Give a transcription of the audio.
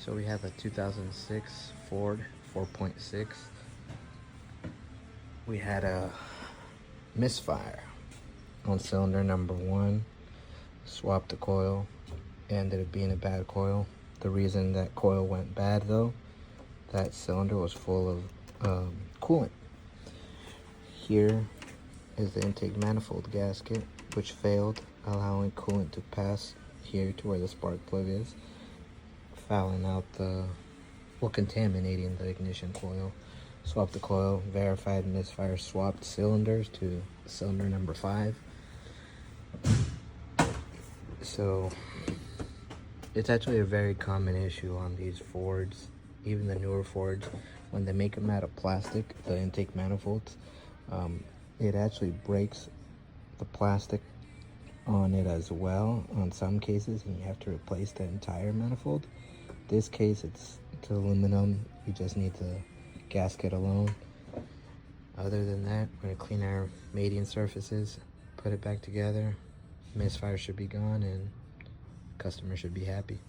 So we have a 2006 Ford 4.6. We had a misfire on cylinder number 1. Swapped the coil. Ended up being a bad coil. The reason that coil went bad though, that cylinder was full of coolant. Here is the intake manifold gasket, which failed, allowing coolant to pass here to where the spark plug is, fouling out contaminating the ignition coil. Swapped the coil, verified misfire, swapped cylinders to cylinder number 5. So it's actually a very common issue on these Fords, even the newer Fords. When they make them out of plastic, the intake manifolds, it actually breaks the plastic on it as well on some cases, and you have to replace the entire manifold. This case, it's aluminum. You just need the gasket alone. Other than that, we're going to clean our mating surfaces, put it back together. Misfire should be gone and customer should be happy.